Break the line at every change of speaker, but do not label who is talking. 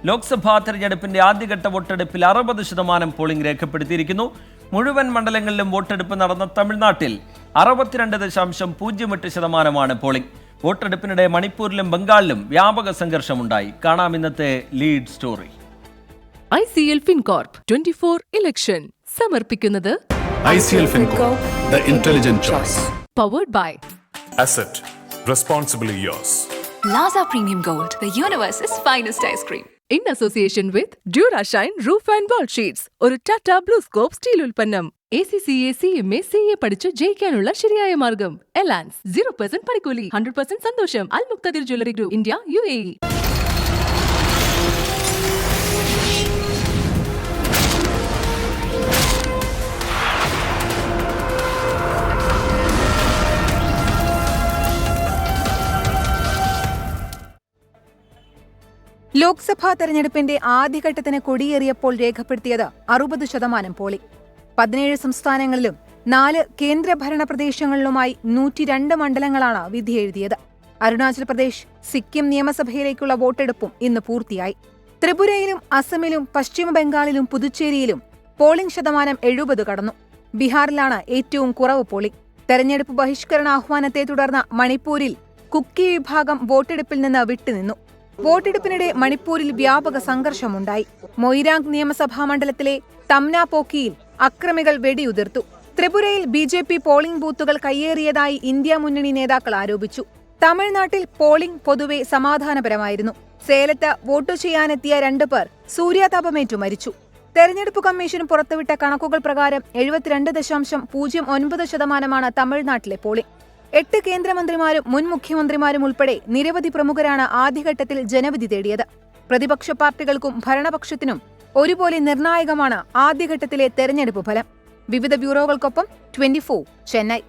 ലോക്സഭാ തെരഞ്ഞെടുപ്പിന്റെ ആദ്യഘട്ട വോട്ടെടുപ്പിൽ 60% പോളിംഗ് രേഖപ്പെടുത്തിയിരിക്കുന്നു. മുഴുവൻ മണ്ഡലങ്ങളിലും വോട്ടെടുപ്പ് നടന്ന തമിഴ്നാട്ടിൽ 62.08% പോളിംഗ്. വോട്ടെടുപ്പിനിടെ മണിപ്പൂരിലും ബംഗാളിലും വ്യാപക സംഘർഷമുണ്ടായി. കാണാം ഇന്നത്തെ lead story.
ICL FinCorp 24 election സമർപ്പിക്കുന്നത്
ICL FinCorp, the intelligent choice.
Powered by
Asset, responsibly yours.
Plaza Premium Gold, the universe's finest ice cream.
in association with Durashine Roof and Wall Sheets. ഒരു Tata BlueScope steel ഉൽപ്പന്നം. ACCA CMA CA പഠിച്ച് ജയിക്കാനുള്ള ശരിയായ മാർഗം. എലാൻസ് 0% പണിക്കൂലി, 100% സന്തോഷം. Al Muqtadir jewellery group, India, UAE.
Lok Sabha തെരഞ്ഞെടുപ്പിന്റെ ആദ്യഘട്ടത്തിന് കൊടിയേറിയപ്പോൾ രേഖപ്പെടുത്തിയത് 60% പോളിംഗ്. 17 സംസ്ഥാനങ്ങളിലും 4 കേന്ദ്രഭരണ പ്രദേശങ്ങളിലുമായി 102 മണ്ഡലങ്ങളാണ് വിധിയെഴുതിയത്. അരുണാചൽ പ്രദേശ്, സിക്കിം നിയമസഭയിലേക്കുള്ള വോട്ടെടുപ്പും ഇന്ന് പൂർത്തിയായി. ത്രിപുരയിലും അസമിലും പശ്ചിമ ബംഗാളിലും പുതുച്ചേരിയിലും പോളിംഗ് ശതമാനം 70 കടന്നു. ബീഹാറിലാണ് ഏറ്റവും കുറവ് പോളിംഗ്. തെരഞ്ഞെടുപ്പ് ബഹിഷ്കരണ ആഹ്വാനത്തെ തുടർന്ന് മണിപ്പൂരിൽ കുക്കി വിഭാഗം വോട്ടെടുപ്പിൽ നിന്ന് വിട്ടുനിന്നു. വോട്ടെടുപ്പിനിടെ മണിപ്പൂരിൽ വ്യാപക സംഘർഷമുണ്ടായി. മൊയ്രാങ് നിയമസഭാ മണ്ഡലത്തിലെ തംനാപോക്കിയിൽ അക്രമികൾ വെടിയുതിർത്തു. ത്രിപുരയിൽ BJP പോളിംഗ് ബൂത്തുകൾ കയ്യേറിയതായി ഇന്ത്യ മുന്നണി നേതാക്കൾ ആരോപിച്ചു. തമിഴ്നാട്ടിൽ പോളിംഗ് പൊതുവെ സമാധാനപരമായിരുന്നു. സേലത്ത് വോട്ടു ചെയ്യാനെത്തിയ 2 പേർ സൂര്യാതാപമേറ്റു മരിച്ചു. തെരഞ്ഞെടുപ്പ് കമ്മീഷൻ പുറത്തുവിട്ട കണക്കുകൾ പ്രകാരം 72.09% തമിഴ്നാട്ടിലെ പോളിംഗ്. 8 കേന്ദ്രമന്ത്രിമാരും മുൻ മുഖ്യമന്ത്രിമാരും ഉൾപ്പെടെ നിരവധി പ്രമുഖരാണ് ആദ്യഘട്ടത്തിൽ ജനവിധി തേടിയത്. പ്രതിപക്ഷ പാർട്ടികൾക്കും ഭരണപക്ഷത്തിനും ഒരുപോലെ നിർണായകമാണ് ആദ്യഘട്ടത്തിലെ തെരഞ്ഞെടുപ്പ് ഫലം. വിവിധ ബ്യൂറോകൾക്കൊപ്പം 24 ചെന്നൈ.